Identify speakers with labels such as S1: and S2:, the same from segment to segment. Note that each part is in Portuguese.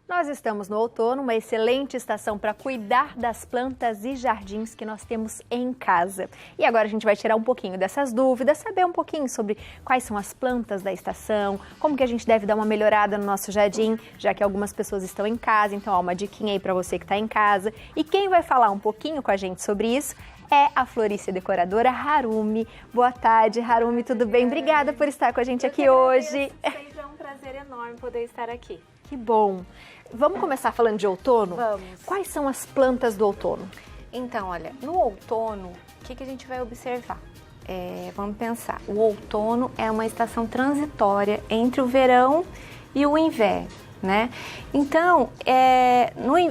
S1: Nós estamos no outono, uma excelente estação para cuidar das plantas e jardins que nós temos em casa. E agora a gente vai tirar um pouquinho dessas dúvidas, saber um pouquinho sobre quais são as plantas da estação, como que a gente deve dar uma melhorada no nosso jardim, já que algumas pessoas estão em casa, então ó, uma diquinha aí para você que está em casa. E quem vai falar um pouquinho com a gente sobre isso é a florista decoradora Harumi. Boa tarde, Harumi, tudo bem? Obrigada por estar com a gente aqui hoje.
S2: Sempre é um prazer enorme poder estar aqui.
S1: Que bom! Vamos começar falando de outono?
S2: Vamos.
S1: Quais são as plantas do outono?
S2: Então, olha, no outono, o que a gente vai observar? Vamos pensar, o outono é uma estação transitória entre o verão e o inverno, né? Então,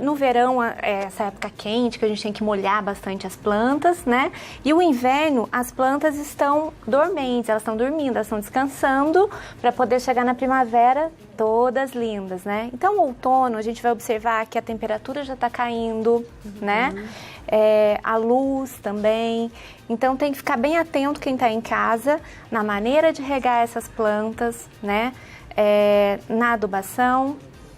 S2: no verão, essa época quente, que a gente tem que molhar bastante as plantas, né? E o inverno, as plantas estão dormentes, elas estão dormindo, elas estão descansando para poder chegar na primavera todas lindas, né? Então, o outono, a gente vai observar que a temperatura já está caindo, né? A luz também. Então, tem que ficar bem atento quem está em casa na maneira de regar essas plantas, né? Na adubação,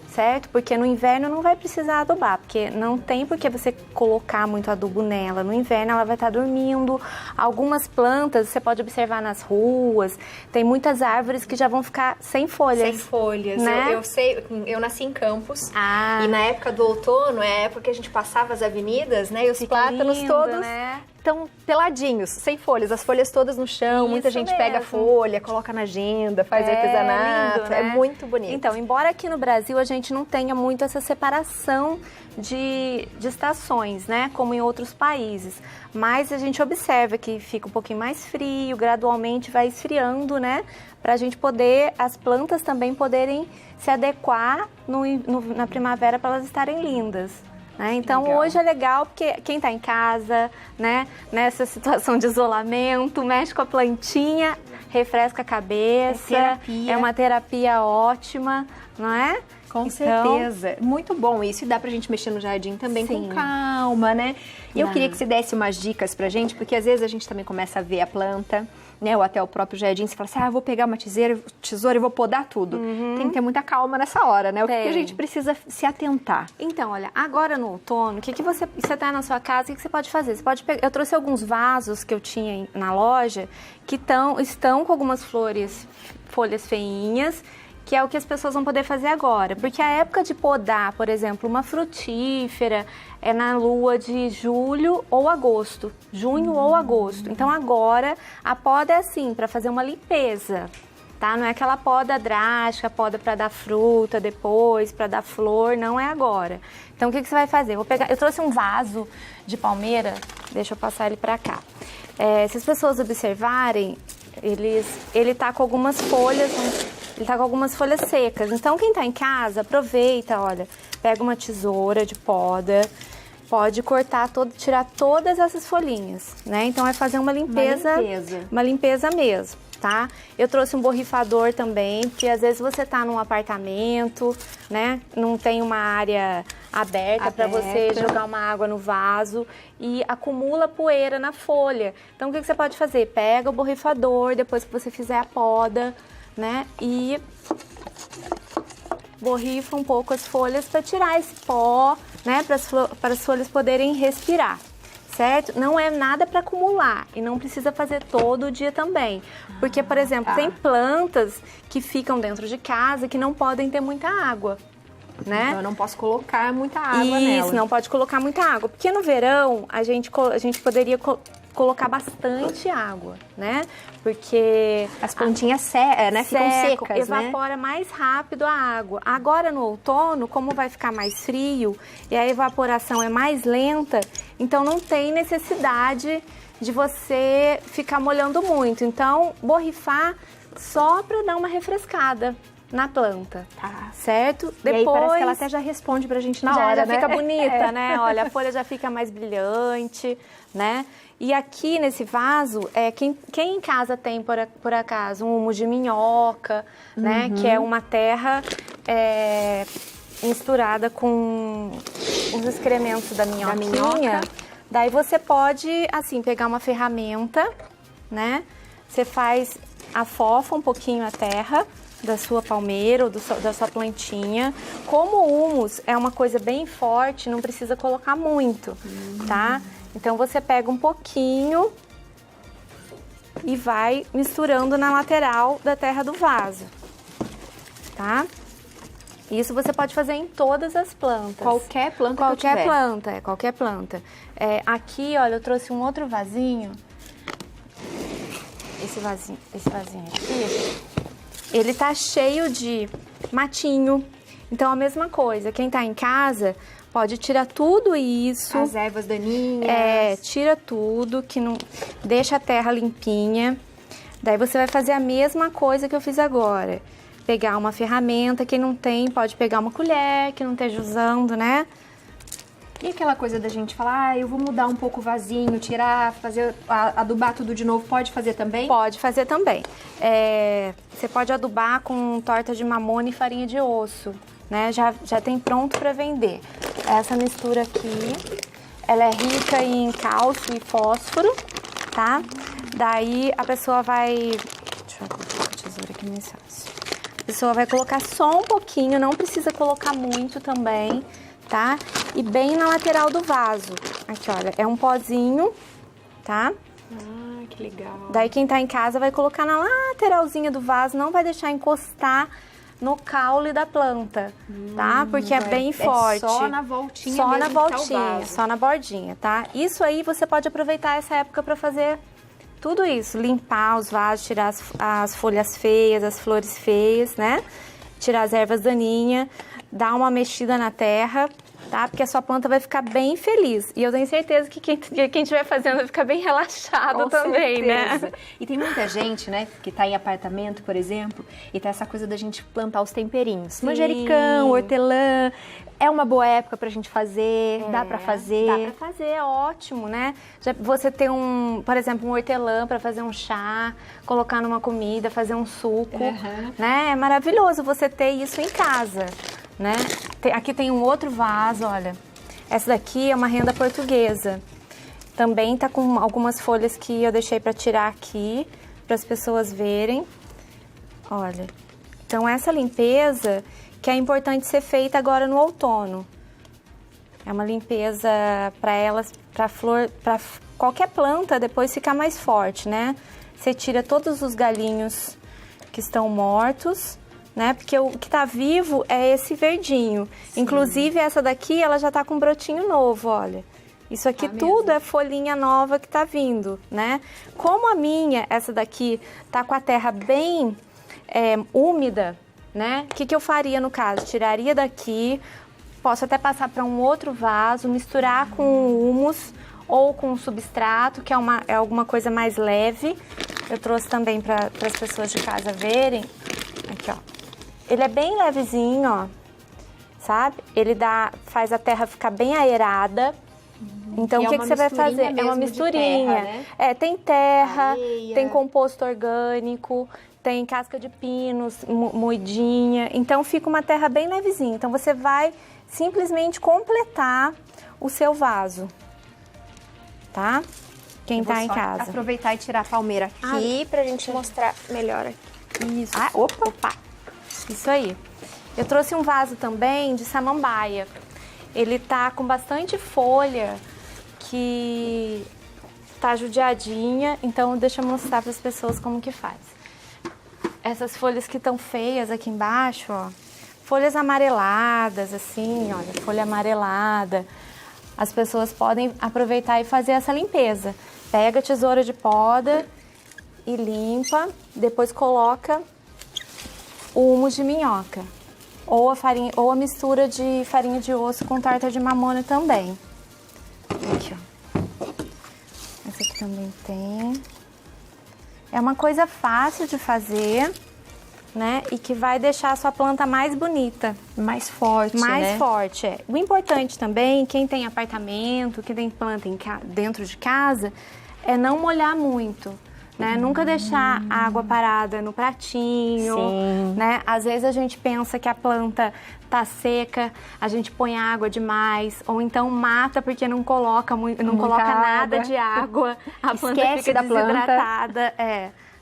S2: certo? Porque no inverno não vai precisar adubar, porque não tem por que você colocar muito adubo nela. No inverno ela vai estar dormindo. Algumas plantas, você pode observar nas ruas, tem muitas árvores que já vão ficar sem folhas.
S1: Sem folhas,
S2: né?
S1: Eu sei, eu nasci em Campos e na época do outono é a época que a gente passava as avenidas, né? E os
S2: Fica
S1: plátanos
S2: lindo,
S1: todos
S2: né?
S1: estão peladinhos, sem folhas, as folhas todas no chão, muita
S2: Isso
S1: gente pega a
S2: mesmo.
S1: folha, coloca na agenda, faz artesanato,
S2: lindo, né?
S1: É muito bonito.
S2: Então, embora aqui no Brasil a gente não tenha muito essa separação de estações, né, como em outros países, mas a gente observa que fica um pouquinho mais frio, gradualmente vai esfriando, né, para a gente poder, as plantas também poderem se adequar na primavera para elas estarem lindas. Então,
S1: legal.
S2: Hoje é legal porque quem está em casa, né, nessa situação de isolamento, mexe com a plantinha, refresca a cabeça,
S1: terapia.
S2: é uma terapia ótima, não é?
S1: Com certeza. Muito bom isso. E dá pra gente mexer no jardim também
S2: Sim.
S1: com calma, né? E eu
S2: Dá.
S1: queria que você desse umas dicas pra gente, porque às vezes a gente também começa a ver a planta, né? Ou até o próprio jardim, você fala assim, vou pegar uma tesoura e vou podar tudo. Tem que ter muita calma nessa hora, né? O que a gente precisa se atentar?
S2: Então, olha, agora no outono, o que você tá na sua casa, o que você pode fazer? Você pode pegar, eu trouxe alguns vasos que eu tinha na loja que estão com algumas folhas feinhas, que é o que as pessoas vão poder fazer agora. Porque a época de podar, por exemplo, uma frutífera é na lua de julho ou agosto. Junho ou agosto. Então agora a poda é assim, para fazer uma limpeza, tá? Não é aquela poda drástica, poda para dar fruta depois, para dar flor, não é agora. Então o que você vai fazer? Eu trouxe um vaso de palmeira, deixa eu passar ele para cá. Se as pessoas observarem, ele tá com algumas folhas. Ele tá com algumas folhas secas. Então, quem tá em casa, aproveita, olha, pega uma tesoura de poda, pode cortar tirar todas essas folhinhas, né? Então, é fazer uma limpeza. Uma limpeza mesmo, tá? Eu trouxe um borrifador também, porque às vezes você tá num apartamento, né? Não tem uma área aberta para você jogar uma água no vaso e acumula poeira na folha. Então, o que você pode fazer? Pega o borrifador, depois que você fizer a poda, né? E borrifa um pouco as folhas para tirar esse pó, né? Para as folhas poderem respirar, certo? Não é nada para acumular e não precisa fazer todo dia também. Porque, por exemplo, tem plantas que ficam dentro de casa que não podem ter muita água, né?
S1: Então eu não posso colocar muita água nela.
S2: Isso, não pode colocar muita água. Porque no verão a gente poderia colocar bastante água, né? Porque
S1: as plantinhas ficam secas,
S2: evapora mais rápido a água. Agora no outono, como vai ficar mais frio e a evaporação é mais lenta, então não tem necessidade de você ficar molhando muito. Então, borrifar só para dar uma refrescada na planta, certo?
S1: E aí parece que ela até já responde pra gente na hora,
S2: já fica bonita, né? Olha, a folha já fica mais brilhante, né? E aqui nesse vaso, quem em casa tem, por acaso, um humo de minhoca, né? Que é uma terra misturada com os excrementos da minhoquinha. Daí você pode, assim, pegar uma ferramenta, né? Você afofa um pouquinho a terra, da sua palmeira ou da sua plantinha. Como o humus é uma coisa bem forte, não precisa colocar muito, tá? Então você pega um pouquinho e vai misturando na lateral da terra do vaso, tá? Isso você pode fazer em todas as plantas.
S1: Qualquer planta que eu tiver.
S2: Qualquer planta. Aqui, olha, eu trouxe um outro vasinho. Esse vasinho aqui, ele tá cheio de matinho. Então, a mesma coisa, quem tá em casa pode tirar tudo isso.
S1: As ervas daninhas.
S2: Tira tudo, que não deixa a terra limpinha. Daí você vai fazer a mesma coisa que eu fiz agora. Pegar uma ferramenta, quem não tem pode pegar uma colher, que não esteja usando, né?
S1: E aquela coisa da gente falar, eu vou mudar um pouco o vasinho, tirar, fazer, adubar tudo de novo, pode fazer também?
S2: Pode fazer também. Você pode adubar com torta de mamona e farinha de osso, né? Já tem pronto para vender. Essa mistura aqui, ela é rica em cálcio e fósforo, tá? Daí a pessoa vai... Deixa eu colocar a tesoura aqui mais fácil. A pessoa vai colocar só um pouquinho, não precisa colocar muito também, tá? E bem na lateral do vaso. Aqui, olha, é um pozinho, tá?
S1: Ah, que legal.
S2: Daí quem tá em casa vai colocar na lateralzinha do vaso, não vai deixar encostar no caule da planta, tá? Porque é bem forte.
S1: Só na voltinha
S2: Só
S1: mesmo
S2: na
S1: que tá o
S2: voltinha,
S1: vaso.
S2: só na bordinha, tá? Isso aí você pode aproveitar essa época para fazer tudo isso. Limpar os vasos, tirar as folhas feias, as flores feias, né? Tirar as ervas daninhas, dar uma mexida na terra, tá? Porque a sua planta vai ficar bem feliz. E eu tenho certeza que quem estiver fazendo vai ficar bem relaxado também,
S1: certeza.
S2: né?
S1: E tem muita gente, né, que tá em apartamento, por exemplo, e tá essa coisa da gente plantar os temperinhos.
S2: Sim.
S1: Manjericão, hortelã, é uma boa época pra gente fazer, dá pra fazer.
S2: Dá pra fazer, é ótimo, né? Você tem por exemplo, um hortelã pra fazer um chá, colocar numa comida, fazer um suco, né? É maravilhoso você ter isso em casa, né? Aqui tem um outro vaso, olha. Essa daqui é uma renda portuguesa. Também tá com algumas folhas que eu deixei pra tirar aqui, para as pessoas verem. Olha. Então essa limpeza que é importante ser feita agora no outono. É uma limpeza para elas, para flor, para qualquer planta depois ficar mais forte, né? Você tira todos os galhinhos que estão mortos, né? Porque o que tá vivo é esse verdinho. Sim. Inclusive essa daqui, ela já tá com um brotinho novo, olha. Isso aqui tudo mesmo. É folhinha nova que tá vindo, né? Como a minha, essa daqui, tá com a terra bem úmida, né? O que eu faria no caso? Tiraria daqui, posso até passar para um outro vaso, misturar com o humus ou com o substrato, que é alguma coisa mais leve. Eu trouxe também para as pessoas de casa verem. Aqui, ó. Ele é bem levezinho, ó. Sabe? Ele faz a terra ficar bem aerada. Então, o que você vai fazer? É uma misturinha. Terra, né? Tem terra, areia. Tem composto orgânico, tem casca de pinos moidinha. Então, fica uma terra bem levezinha. Então, você vai simplesmente completar o seu vaso, tá? Quem tá em casa.
S1: Aproveitar e tirar a palmeira aqui pra gente mostrar melhor aqui.
S2: Isso. Opa! Isso aí. Eu trouxe um vaso também de samambaia. Ele tá com bastante folha que tá judiadinha, então deixa eu mostrar para as pessoas como que faz. Essas folhas que estão feias aqui embaixo, ó, folhas amareladas, assim, olha, folha amarelada. As pessoas podem aproveitar e fazer essa limpeza. Pega a tesoura de poda e limpa, depois coloca o humus de minhoca. Ou a mistura de farinha de osso com torta de mamona também. Aqui, ó. Essa aqui também tem. É uma coisa fácil de fazer, né? E que vai deixar a sua planta mais bonita.
S1: Mais forte,
S2: Mais forte, é. O importante também, quem tem apartamento, quem tem planta dentro de casa, é não molhar muito. Né? Nunca deixar a água parada no pratinho, né? Às vezes a gente pensa que a planta tá seca, a gente põe água demais, ou então mata porque não coloca nada de água, a planta fica desidratada.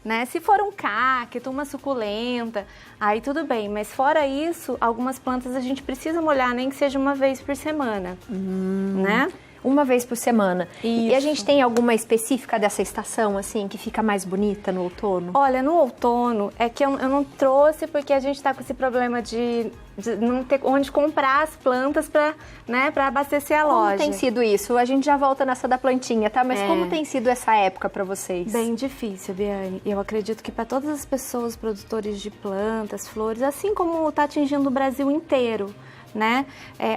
S2: né? Se for um cacto, uma suculenta, aí tudo bem. Mas fora isso, algumas plantas a gente precisa molhar, nem que seja uma vez por semana, né?
S1: Uma vez por semana.
S2: Isso.
S1: E a gente tem alguma específica dessa estação, assim, que fica mais bonita no outono?
S2: Olha, no outono, é que eu não trouxe porque a gente está com esse problema de não ter onde comprar as plantas para, né, para abastecer a loja.
S1: Como tem sido isso? A gente já volta nessa da plantinha, tá? Mas como tem sido essa época para vocês?
S2: Bem difícil, Biane. Eu acredito que para todas as pessoas, produtores de plantas, flores, assim como está atingindo o Brasil inteiro, né?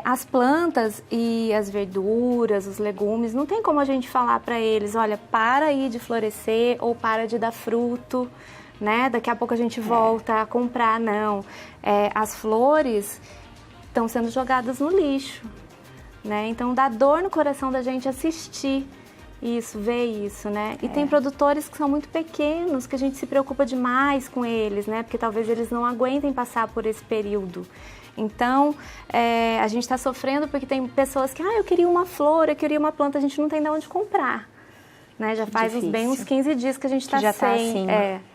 S2: As plantas e as verduras, os legumes, não tem como a gente falar para eles, olha, para aí de florescer ou para de dar fruto, né? Daqui a pouco a gente volta a comprar, não. As flores estão sendo jogadas no lixo, né? Então dá dor no coração da gente assistir isso, ver isso, né? E tem produtores que são muito pequenos, que a gente se preocupa demais com eles, né? Porque talvez eles não aguentem passar por esse período. Então, a gente está sofrendo porque tem pessoas que, eu queria uma flor, eu queria uma planta, a gente não tem de onde comprar, né? Já faz uns 15 dias que a gente está sem.
S1: Já está assim.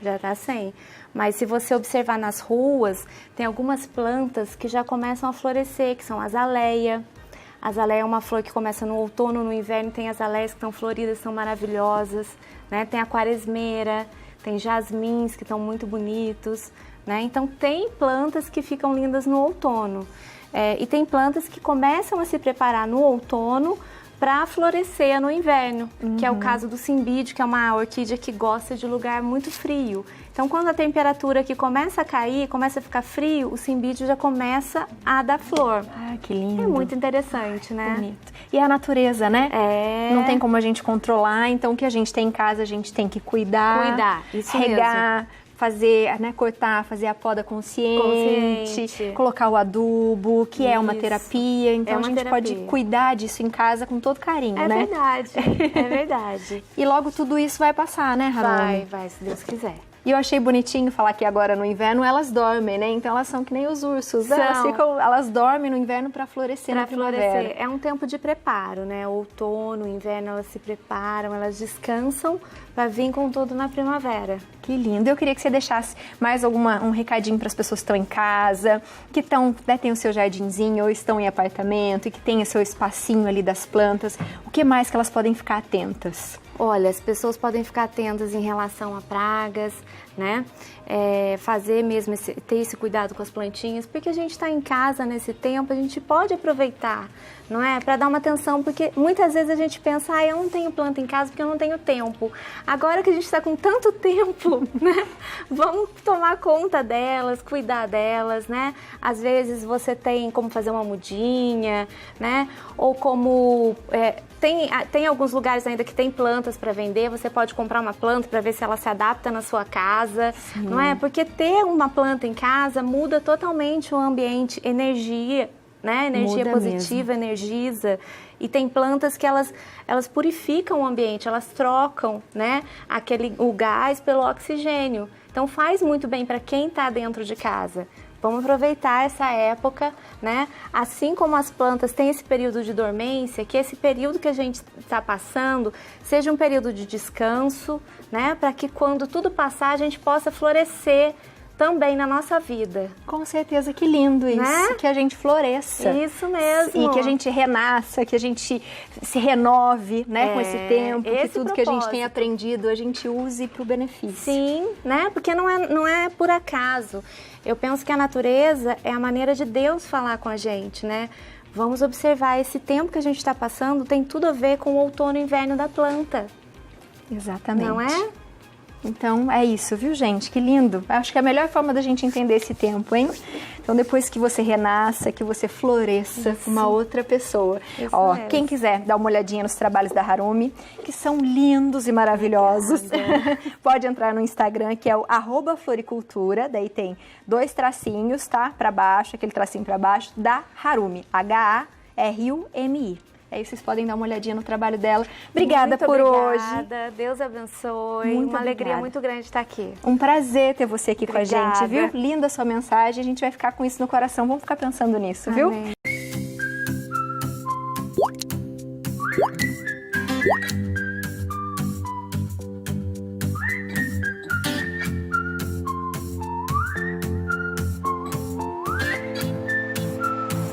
S2: Já está sem. Mas se você observar nas ruas, tem algumas plantas que já começam a florescer, que são a azaleia. A azaleia é uma flor que começa no outono, no inverno, tem azaleias que estão floridas, são maravilhosas, né? Tem a quaresmeira, tem jasmins que estão muito bonitos, né? Então tem plantas que ficam lindas no outono e tem plantas que começam a se preparar no outono para florescer no inverno, que é o caso do cimbídio, que é uma orquídea que gosta de lugar muito frio. Então, quando a temperatura aqui começa a cair, começa a ficar frio, o cimbídio já começa a dar flor.
S1: Ah, que lindo.
S2: É muito interessante, né?
S1: Bonito. E a natureza, né? Não tem como a gente controlar, então o que a gente tem em casa a gente tem que cuidar.
S2: Isso
S1: regar,
S2: mesmo.
S1: fazer, né, cortar, fazer a poda consciente, colocar o adubo, que é uma terapia. Então a gente pode cuidar disso em casa com todo carinho, né?
S2: É verdade.
S1: E logo tudo isso vai passar, né, Harumi?
S2: Vai, se Deus quiser.
S1: E eu achei bonitinho falar que agora no inverno elas dormem, né? Então elas são que nem os ursos, né? Elas dormem no inverno para florescer na primavera.
S2: É um tempo de preparo, né? Outono, inverno, elas se preparam, elas descansam para vir com tudo na primavera.
S1: Que lindo. Eu queria que você deixasse mais um recadinho para as pessoas que estão em casa, que estão, né, tem o seu jardinzinho ou estão em apartamento e que tem o seu espacinho ali das plantas. O que mais que elas podem ficar atentas?
S2: Olha, as pessoas podem ficar atentas em relação a pragas, né? Fazer mesmo ter esse cuidado com as plantinhas, porque a gente está em casa nesse tempo, a gente pode aproveitar, não é? Para dar uma atenção, porque muitas vezes a gente pensa, eu não tenho planta em casa porque eu não tenho tempo. Agora que a gente está com tanto tempo, né? Vamos tomar conta delas, cuidar delas, né? Às vezes você tem como fazer uma mudinha, né? Ou como... Tem alguns lugares ainda que tem plantas para vender, você pode comprar uma planta para ver se ela se adapta na sua casa, não é? Porque ter uma planta em casa muda totalmente o ambiente, energia, né? Energia positiva, energiza. E tem plantas que elas purificam o ambiente, elas trocam, né? O gás pelo oxigênio. Então faz muito bem para quem está dentro de casa. Vamos aproveitar essa época, né? Assim como as plantas têm esse período de dormência, que esse período que a gente está passando seja um período de descanso, né? Para que quando tudo passar a gente possa florescer também na nossa vida.
S1: Com certeza, que lindo isso, né? Que a gente floresça.
S2: Isso mesmo.
S1: E que a gente renasça, que a gente se renove, né, com esse tempo, que tudo que a gente tem aprendido a gente use para o benefício.
S2: Sim, né? Porque não é por acaso. Eu penso que a natureza é a maneira de Deus falar com a gente, né? Vamos observar, esse tempo que a gente está passando tem tudo a ver com o outono e inverno da planta.
S1: Exatamente.
S2: Não é?
S1: Então é isso, viu, gente? Que lindo. Acho que é a melhor forma da gente entender esse tempo, hein? Então depois que você renasça, que você floresça uma outra pessoa. Quem quiser dar uma olhadinha nos trabalhos da Harumi, que são lindos e maravilhosos, pode entrar no Instagram, que é o @floricultura, daí tem 2 tracinhos, tá? Para baixo, aquele tracinho para baixo, da Harumi, HARUMI. Aí vocês podem dar uma olhadinha no trabalho dela. Obrigada por hoje.
S2: Obrigada, Deus abençoe. Uma alegria muito grande estar aqui.
S1: Um prazer ter você aqui com a gente, viu? Linda a sua mensagem, a gente vai ficar com isso no coração. Vamos ficar pensando nisso, viu?